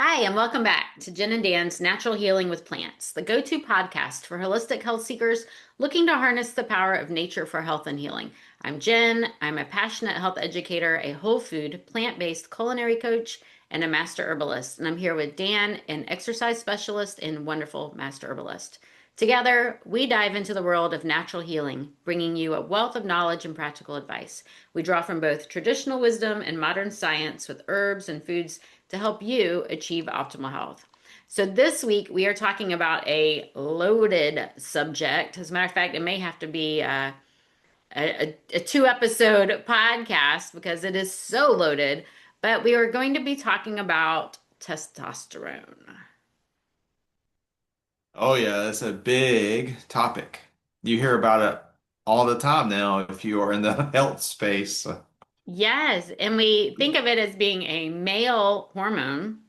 Hi, and welcome back to Jen and Dan's Natural Healing with Plants, the go-to podcast for holistic health seekers looking to harness the power of nature for health and healing. I'm Jen. I'm a passionate health educator, a whole food, plant-based culinary coach, and a master herbalist. And I'm here with Dan, an exercise specialist and wonderful master herbalist. Together, we dive into the world of natural healing, bringing you a wealth of knowledge and practical advice. We draw from both traditional wisdom and modern science with herbs and foods to help you achieve optimal health. So, this week we are talking about a loaded subject. As a matter of fact, it may have to be a two-episode podcast because it is so loaded. But we are going to be talking about testosterone. Oh yeah, that's a big topic. You hear about it all the time now if you are in the health space. Yes, and we think of it as being a male hormone,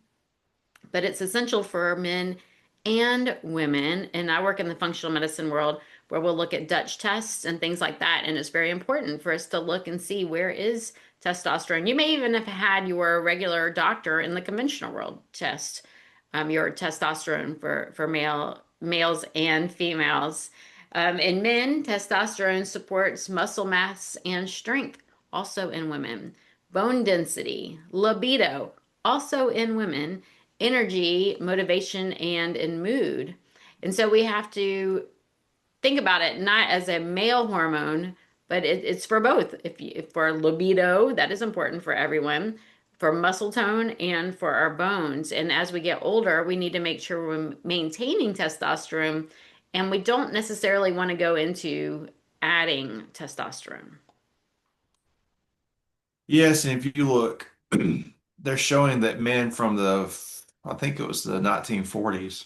but it's essential for men and women. And I work in the functional medicine world where we'll look at Dutch tests and things like that. And it's very important for us to look and see where is testosterone. You may even have had your regular doctor in the conventional world test your testosterone for males and females. In men, testosterone supports muscle mass and strength, also in women. Bone density, libido, also in women. Energy, motivation, and in mood. And so we have to think about it not as a male hormone, but it's for both. If for libido, that is important for everyone, for muscle tone, and for our bones. And as we get older, we need to make sure we're maintaining testosterone, and we don't necessarily want to go into adding testosterone. Yes, and if you look, they're showing that men from I think it was the 1940s,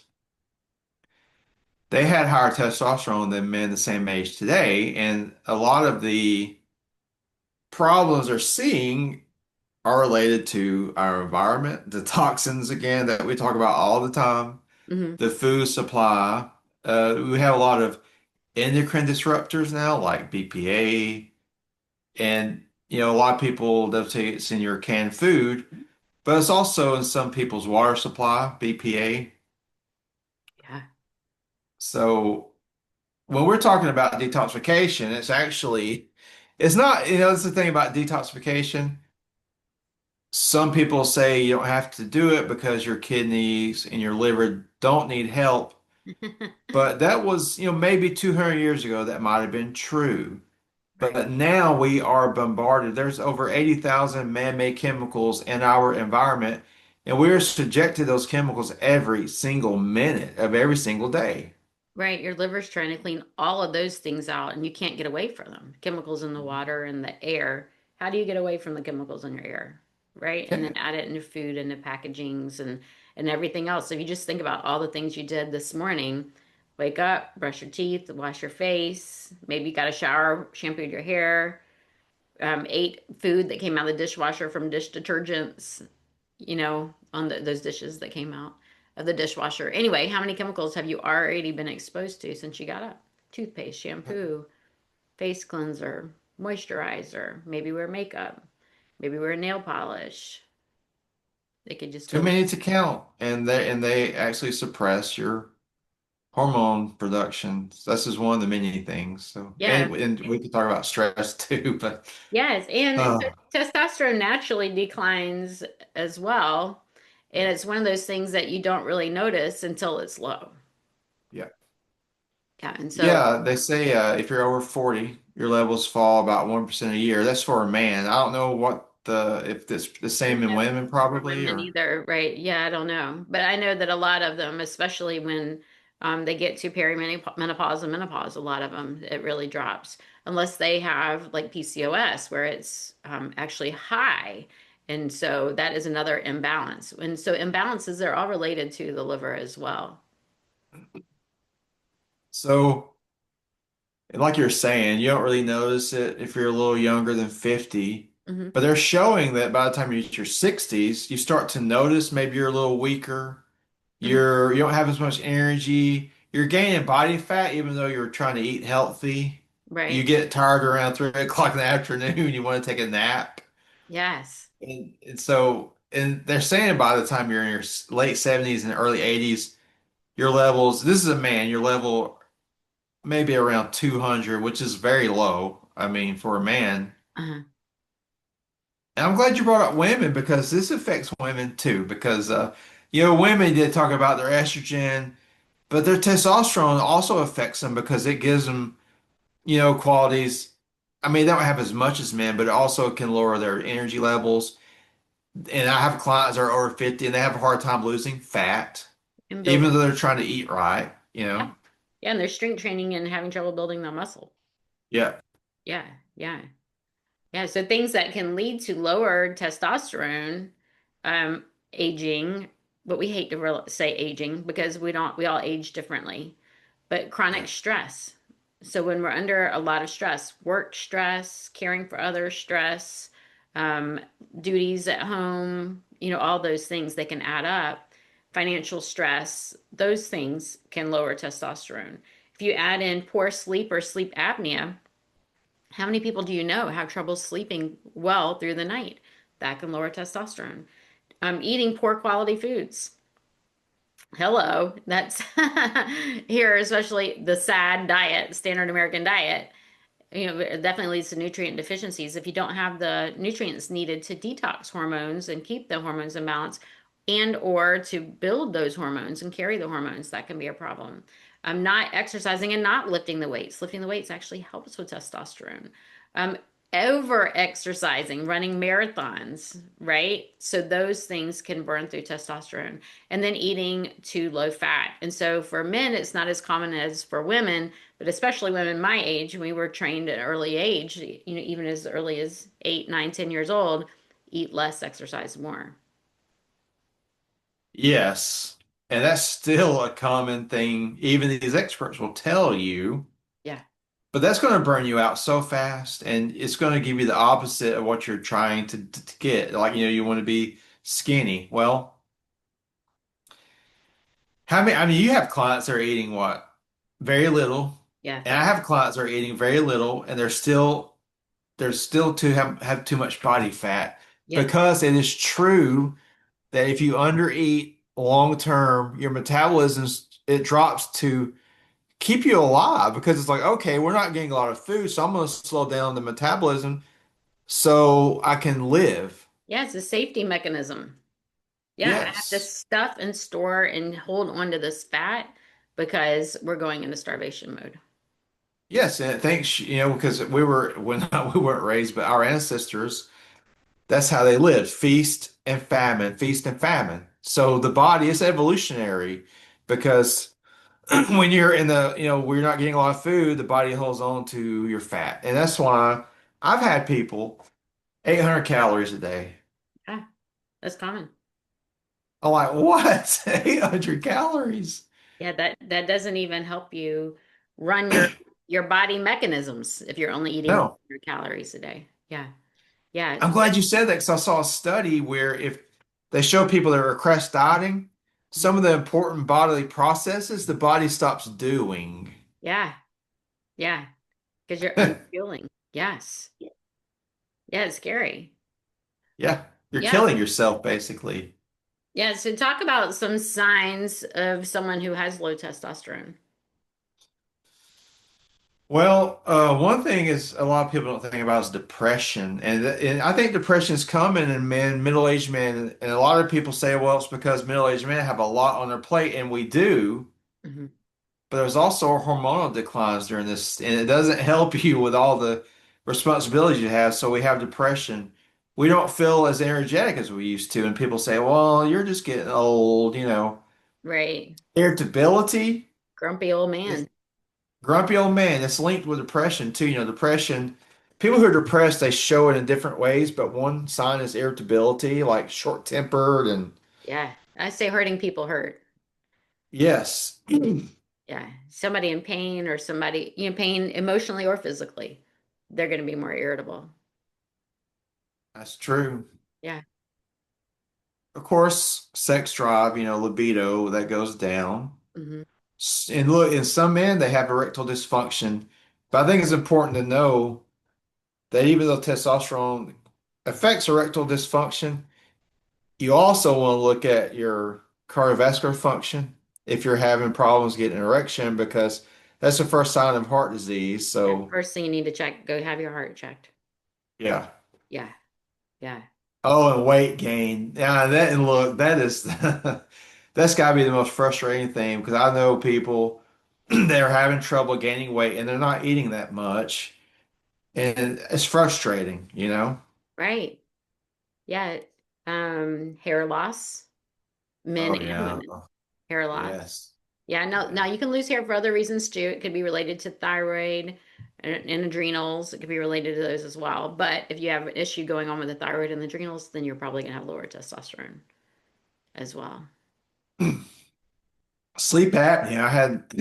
they had higher testosterone than men the same age today. And a lot of the problems they're seeing are related to our environment, the toxins again that we talk about all the time, Hmm. the food supply. We have a lot of endocrine disruptors now, like BPA, and a lot of people they'll say it's in your canned food, but it's also in some people's water supply, BPA. Yeah. So when we're talking about detoxification, it's not, it's the thing about detoxification. Some people say you don't have to do it because your kidneys and your liver don't need help. But that was, maybe 200 years ago, that might have been true. Right. But now we are bombarded. There's over 80,000 man-made chemicals in our environment, and we're subject to those chemicals every single minute of every single day. Right, your liver's trying to clean all of those things out, and you can't get away from them. Chemicals in the water and the air. How do you get away from the chemicals in your air? Right? And then Okay. add it into food and the packagings and everything else. So if you just think about all the things you did this morning, wake up, brush your teeth, wash your face, maybe you got a shower, shampooed your hair, ate food that came out of the dishwasher from dish detergents, on those dishes that came out of the dishwasher. Anyway, how many chemicals have you already been exposed to since you got up? Toothpaste, shampoo, face cleanser, moisturizer, maybe wear makeup, maybe wear nail polish. They could just Too go. many to count, and they actually suppress your hormone production. So this is one of the many things. So, Yeah, and we could talk about stress too, but yes. And uh, testosterone naturally declines as well. And it's one of those things that you don't really notice until it's low. yeah. Yeah. And so Yeah, they say if you're over 40, your levels fall about 1% a year. That's for a man. I don't know if it's the I same don't in know women for probably women or either, right? Yeah, I don't know. But I know that a lot of them, especially when they get to perimenopause and menopause, a lot of them, it really drops. Unless they have like PCOS, where it's actually high. And so that is another imbalance. And so imbalances are all related to the liver as well. so like you're saying, you don't really notice it if you're a little younger than 50, Hmm. but they're showing that by the time you reach your 60s, you start to notice maybe you're a little weaker. Hmm. You don't have as much energy. You're gaining body fat even though you're trying to eat healthy. You Right. get tired around 3 o'clock in the afternoon. You want to take a nap. Yes. And so and they're saying by the time you're in your late 70s and early 80s, your levels, this is a man, your level maybe around 200, which is very low. I mean, for a man. Uh-huh. And I'm glad you brought up women because this affects women too. Because, women did talk about their estrogen, but their testosterone also affects them because it gives them, qualities. I mean, they don't have as much as men, but it also can lower their energy levels. And I have clients that are over 50 and they have a hard time losing fat, And building. even though they're trying to eat right. Yeah. Yeah, and they're strength training and having trouble building their muscle. Yeah. Yeah, yeah. Yeah, so things that can lead to lower testosterone, aging, but we hate to say aging because we all age differently, but chronic Yeah. stress. So when we're under a lot of stress, work stress, caring for others stress, um, duties at home, all those things, they can add up. Financial stress, those things can lower testosterone. If you add in poor sleep or sleep apnea, how many people do you know have trouble sleeping well through the night? That can lower testosterone. Eating poor quality foods. Hello, that's here, especially the SAD diet, standard American diet. It definitely leads to nutrient deficiencies. If you don't have the nutrients needed to detox hormones and keep the hormones in balance and or to build those hormones and carry the hormones, that can be a problem. Not exercising and not lifting the weights. Lifting the weights actually helps with testosterone. Um, Over exercising, running marathons, right? So those things can burn through testosterone. And then eating too low fat. And so for men, it's not as common as for women, but especially women my age, we were trained at an early age, even as early as 8, 9, 10 years old, eat less, exercise more. Yes. And that's still a common thing. Even these experts will tell you, Yeah. but that's going to burn you out so fast. And it's going to give you the opposite of what you're trying to get. Like, you want to be skinny. Well, I mean, you have clients that are eating what? Very little. Yeah. And I have clients that are eating very little and they're still to have too much body fat Yeah. because it is true that if you undereat long term, your metabolism it drops to keep you alive because it's like, okay, we're not getting a lot of food, so I'm going to slow down the metabolism so I can live. Yeah. It's a safety mechanism. Yeah. I have to Yes. stuff and store and hold on to this fat because we're going into starvation mode. Yes, and thanks, because we were when we weren't raised, but our ancestors, that's how they lived, feast and famine, feast and famine. So the body is evolutionary because when you're where you're not getting a lot of food, the body holds on to your fat. And that's why I've had people 800 calories a day. Yeah. That's common. I'm like, what? 800 calories? Yeah. That doesn't even help you run your body mechanisms if you're only eating No. 100 calories a day. Yeah. Yeah. I'm glad you said that because I saw a study where if they show people that are crash dieting, some of the important bodily processes the body stops doing. Yeah. Yeah. Because you're unfueling. Yes. Yeah, it's scary. Yeah, you're Yeah. killing yourself basically. Yeah. So talk about some signs of someone who has low testosterone. Well, one thing is a lot of people don't think about is depression, and I think depression is common in men, middle-aged men, and a lot of people say, well, it's because middle-aged men have a lot on their plate, and we do, Hmm. but there's also hormonal declines during this, and it doesn't help you with all the responsibilities you have. So we have depression. We don't feel as energetic as we used to, and people say, well, you're just getting old. Right. Irritability. Grumpy old man. Grumpy old man. It's linked with depression too. Depression, people who are depressed, they show it in different ways, but one sign is irritability, like short-tempered and Yeah. I say hurting people hurt. yes, Yeah. Somebody in pain or somebody, pain emotionally or physically, they're going to be more irritable. that's true. Yeah. Of course, sex drive, libido, that goes down. Hmm. And look, in some men, they have erectile dysfunction. But I think it's important to know that even though testosterone affects erectile dysfunction, You also want to look at your cardiovascular function if you're having problems getting an erection, because that's the first sign of heart disease. Yeah, So, first thing you need to check, go have your heart checked. yeah. Yeah, yeah, Oh, and weight gain. Yeah, that and look, that is that's got to be the most frustrating thing because I know people that are having trouble gaining weight and they're not eating that much, and it's frustrating, you know? right. Yeah. Hair loss, men Oh and yeah. women. Hair loss. Yes. Yeah, no, now Yeah. you can lose hair for other reasons too. It could be related to thyroid and adrenals. It could be related to those as well. But if you have an issue going on with the thyroid and the adrenals, then you're probably gonna have lower testosterone as well. Sleep apnea.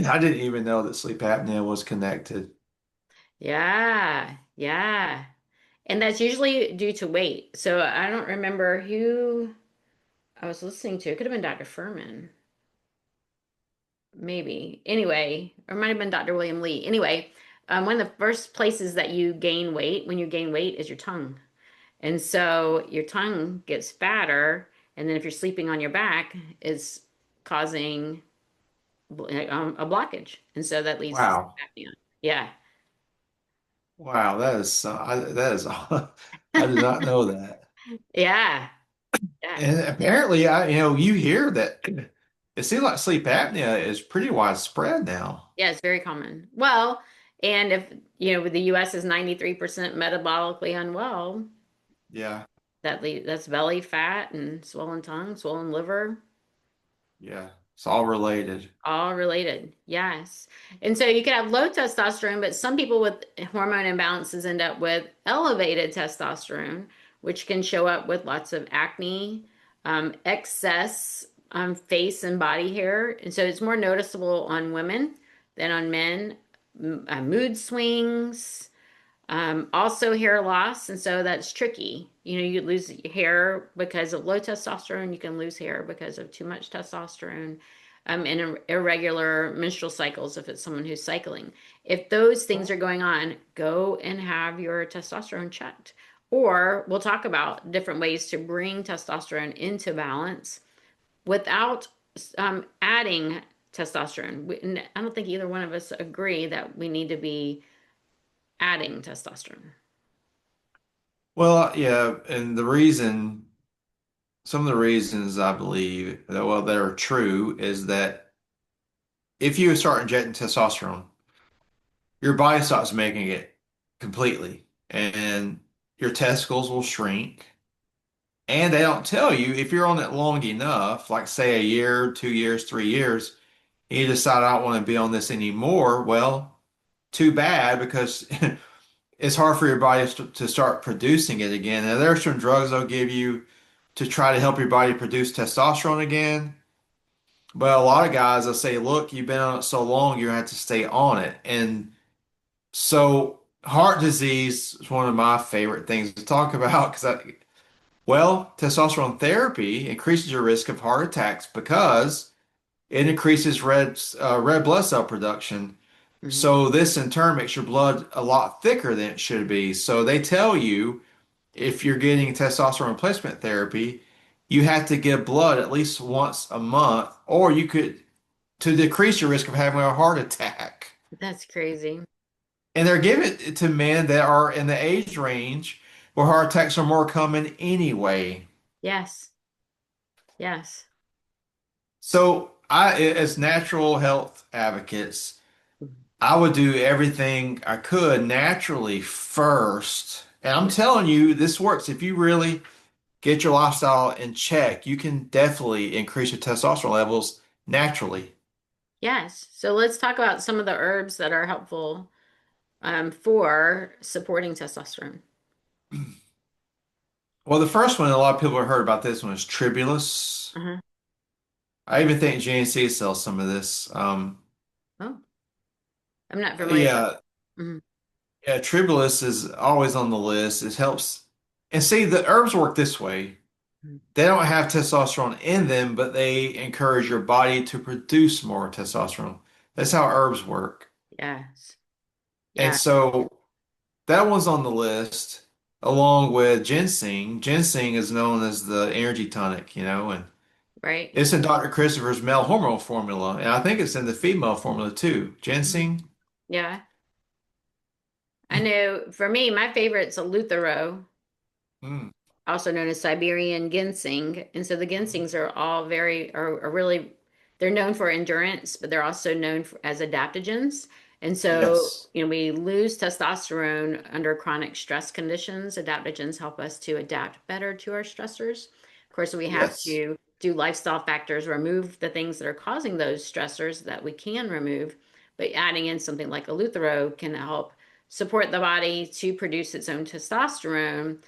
I didn't even know that sleep apnea was connected. Yeah, yeah. And that's usually due to weight. So I don't remember who I was listening to. It could have been Dr. Furman, maybe. Anyway, or it might have been Dr. William Lee. Anyway, one of the first places that you gain weight when you gain weight is your tongue. And so your tongue gets fatter, and then if you're sleeping on your back, is causing a blockage, and so that leads to sleep Wow. apnea. Yeah, Wow, that is I did not know that. yeah, yeah, And apparently, you hear that it seems like sleep apnea is pretty widespread now. yeah. It's very common. Well, and if the U.S. is 93% metabolically unwell, Yeah, that's belly fat and swollen tongue, swollen liver. yeah. It's all related. All related, yes. And so you could have low testosterone, but some people with hormone imbalances end up with elevated testosterone, which can show up with lots of acne, excess face and body hair. And so it's more noticeable on women than on men. Mood swings, also hair loss, and so that's tricky. You lose hair because of low testosterone. You can lose hair because of too much testosterone, and irregular menstrual cycles if it's someone who's cycling. If those things are going on, go and have your testosterone checked. Or we'll talk about different ways to bring testosterone into balance without adding testosterone. I don't think either one of us agree that we need to be adding testosterone. Well, yeah, and some of the reasons I believe that are true is that if you start injecting testosterone, your body stops making it completely, and your testicles will shrink. And they don't tell you if you're on it long enough, like say a year, 2 years, 3 years, and you decide I don't want to be on this anymore. Well, too bad because it's hard for your body to start producing it again. Now, there are some drugs they'll give you to try to help your body produce testosterone again. But a lot of guys will say, look, you've been on it so long, you have to stay on it. And so heart disease is one of my favorite things to talk about well, testosterone therapy increases your risk of heart attacks because it increases red blood cell production. Mhm. So this in turn makes your blood a lot thicker than it should be. So they tell you if you're getting testosterone replacement therapy, you have to give blood at least once a month, or you could to decrease your risk of having a heart attack. That's crazy. And they're giving it to men that are in the age range where heart attacks are more common anyway. Yes. Yes. So as natural health advocates, Mhm. I would do everything I could naturally first. And I'm Yeah. telling you, this works. If you really get your lifestyle in check, you can definitely increase your testosterone levels naturally. Yes. So let's talk about some of the herbs that are helpful for supporting testosterone. Well, the first one, a lot of people have heard about this one is tribulus. Uh-huh. I even think GNC sells some of this. Oh, I'm not familiar with Yeah, that. Mhm. yeah, tribulus is always on the list. It helps. And see, the herbs work this way. Mhm. They don't have testosterone in them, but they encourage your body to produce more testosterone. That's how herbs work. Yes. And Yeah. so that one's on the list. along with ginseng. Ginseng is known as the energy tonic, and right? it's in Dr. Christopher's male hormone formula, and I think it's in the female formula too. Mhm. Ginseng. Yeah. I know for me, my favorite's a Luthero, Mm. also known as Siberian ginseng. And so the ginsengs are all are really, they're known for endurance, but they're also known as adaptogens. And so, Yes. we lose testosterone under chronic stress conditions. Adaptogens help us to adapt better to our stressors. Of course, we have Yes. to do lifestyle factors, remove the things that are causing those stressors that we can remove. But adding in something like a Luthero can help support the body to produce its own testosterone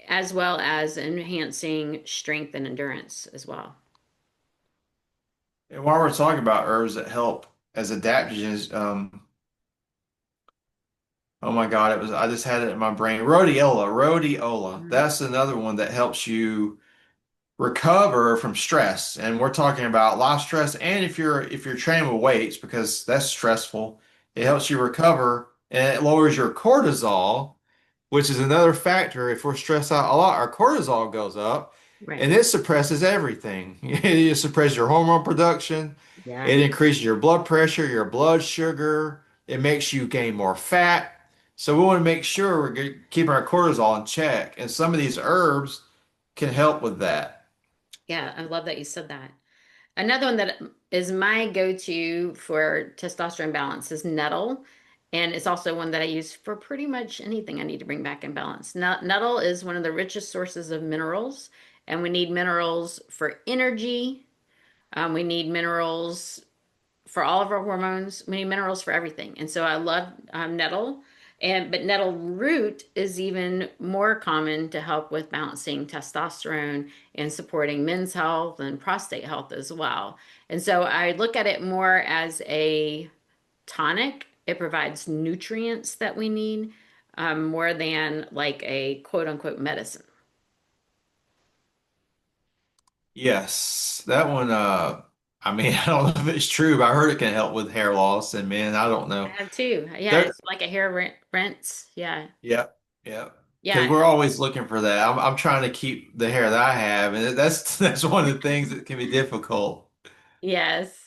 as well as enhancing strength and endurance as well. And while we're talking about herbs that help as adaptogens, oh my God, I just had it in my brain. Rhodiola, rhodiola. Mhm. That's another one that helps you recover from stress. And we're talking about a lot of stress. And if you're training with weights, because that's stressful, it helps you recover and it lowers your cortisol, which is another factor. If we're stressed out a lot, our cortisol goes up Right. and it suppresses everything. It suppresses your hormone production. Yeah. It increases your blood pressure, your blood sugar. It makes you gain more fat. So we want to make sure we're keeping our cortisol in check. And some of these herbs can help with that. Yeah. I love that you said that. Another one that is my go-to for testosterone balance is nettle. And it's also one that I use for pretty much anything I need to bring back in balance. Nettle is one of the richest sources of minerals, and we need minerals for energy. We need minerals for all of our hormones. We need minerals for everything. And so I love nettle. But nettle root is even more common to help with balancing testosterone and supporting men's health and prostate health as well. And so I look at it more as a tonic. It provides nutrients that we need more than like a quote unquote medicine. Yes, that one, I mean, I don't know if it's true, but I heard it can help with hair loss, and man, I don't I know. have too. Yeah, There, it's like a hair rinse. Yeah. yeah, yeah. Because Yeah. we're always looking for that. I'm trying to keep the hair that I have, and that's that's one of the things that can be difficult. Yes.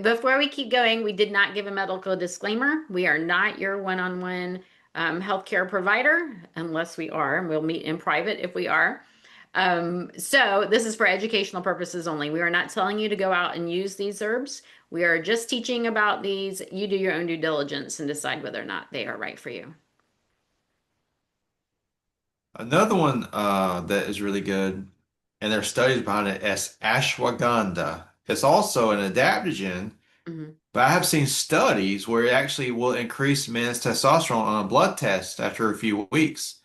Before we keep going, we did not give a medical disclaimer. We are not your one-on-one healthcare provider unless we are, and we'll meet in private if we are. So this is for educational purposes only. We are not telling you to go out and use these herbs. We are just teaching about these. You do your own due diligence and decide whether or not they are right for you. Another one that is really good, and there are studies behind it, is ashwagandha. It's also an adaptogen, Mhm. but I have seen studies where it actually will increase men's testosterone on a blood test after a few weeks.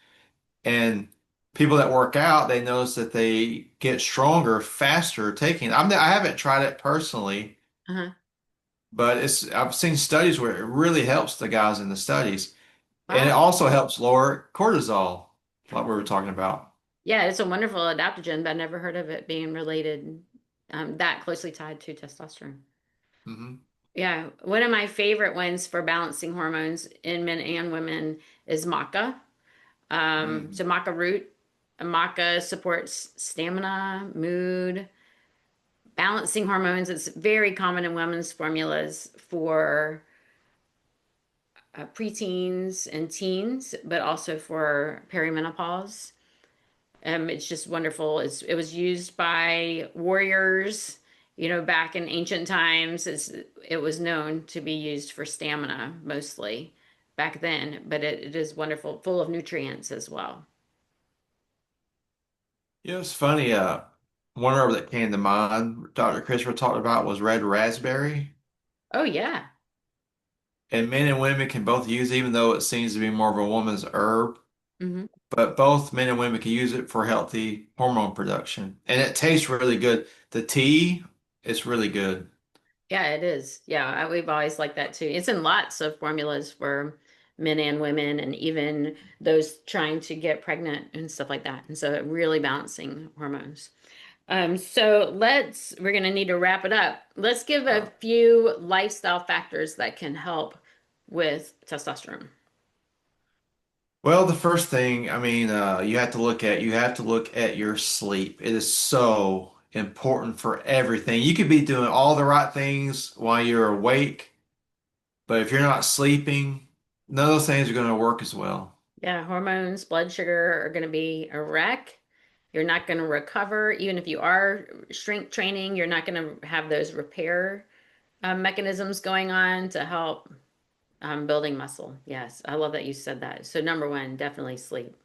And people that work out, they notice that they get stronger faster taking it. I haven't tried it personally, Uh-huh. but I've seen studies where it really helps the guys in the studies. And it Wow. also helps lower cortisol, like we were talking about. Yeah, it's a wonderful adaptogen, but I never heard of it being related that closely tied to testosterone. Hmm. Yeah, one of my favorite ones for balancing hormones in men and women is maca. So Mm. maca root, maca supports stamina, mood, balancing hormones. It's very common in women's formulas for preteens and teens, but also for perimenopause. It's just wonderful. It was used by warriors, back in ancient times. It was known to be used for stamina mostly back then, but it is wonderful, full of nutrients as well. It was funny. One herb that came to mind, Dr. Christopher talked about was red raspberry. Oh yeah. And men and women can both use it, even though it seems to be more of a woman's herb. Hmm. But both men and women can use it for healthy hormone production. And it tastes really good. The tea is really good. Yeah, it is. Yeah, we've always liked that too. It's in lots of formulas for men and women, and even those trying to get pregnant and stuff like that. And so, really balancing hormones. We're going to need to wrap it up. Let's give a Uh, few lifestyle factors that can help with testosterone. Well, the first thing, I mean, you have to look at your sleep. It is so important for everything. You could be doing all the right things while you're awake, but if you're not sleeping, none of those things are going to work as well. Yeah, hormones, blood sugar are going to be a wreck. You're not going to recover. Even if you are strength training, you're not going to have those repair mechanisms going on to help building muscle. Yes, I love that you said that. So, number one, definitely sleep.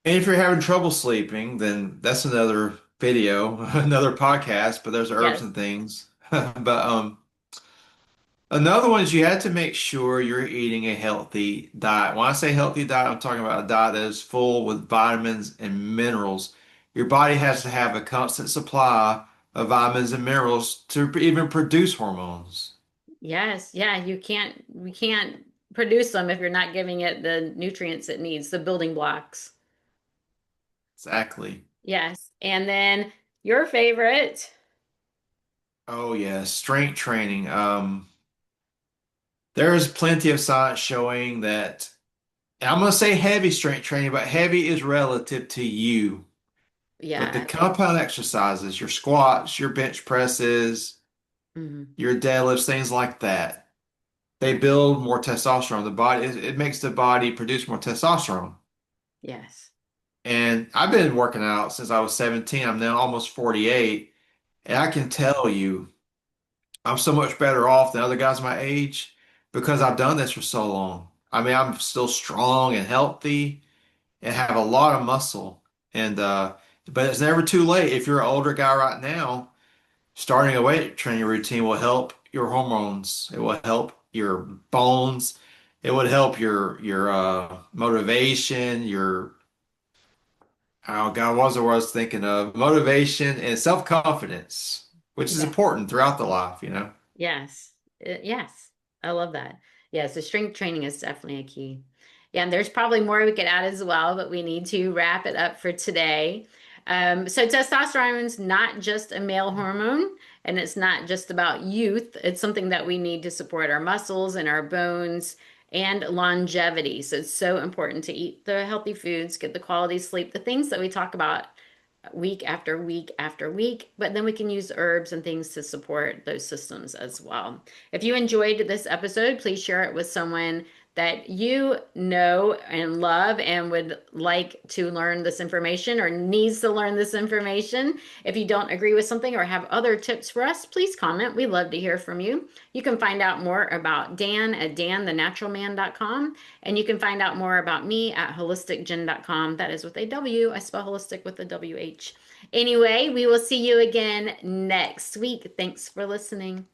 And if you're having trouble sleeping, then that's another video, another podcast, but there's herbs Yes, and things. But another one is you have to make sure you're eating a healthy diet. When I say healthy diet, I'm talking about a diet that is full with vitamins and minerals. Your body has to have a constant supply of vitamins and minerals to even produce hormones. yes, yeah. We can't produce them if you're not giving it the nutrients it needs, the building blocks. Exactly. Yes. And then your favorite. Oh yeah, strength training. There is plenty of science showing that, and I'm going to say heavy strength training, but heavy is relative to you. But the Yeah. compound exercises, your squats, your bench presses, Mhm. your deadlifts, things like that, they build more testosterone. The body, it makes the body produce more testosterone. Yes. And I've been working out since I was 17. I'm now almost 48. And I can tell you, I'm so much better off than other guys my age because I've done this for so long. I mean, I'm still strong and healthy and have a lot of muscle. And but it's never too late. If you're an older guy right now, starting a weight training routine will help your hormones. It will help your bones. It would help your motivation, your oh God, what was the word I was thinking of? Motivation and self-confidence, which is Yeah. important throughout the life, you know. Yes. Yes. I love that. Yeah, so strength training is definitely a key. Yeah, and there's probably more we could add as well, but we need to wrap it up for today. So testosterone is not just a male hormone, and it's not just about youth. It's something that we need to support our muscles and our bones and longevity. So it's so important to eat the healthy foods, get the quality sleep, the things that we talk about week after week after week, but then we can use herbs and things to support those systems as well. If you enjoyed this episode, please share it with someone that you know and love and would like to learn this information or needs to learn this information. If you don't agree with something or have other tips for us, please comment. We love to hear from you. You can find out more about Dan at danthenaturalman.com, and you can find out more about me at holisticgen.com. That is with a W. I spell holistic with a WH. Anyway, we will see you again next week. Thanks for listening.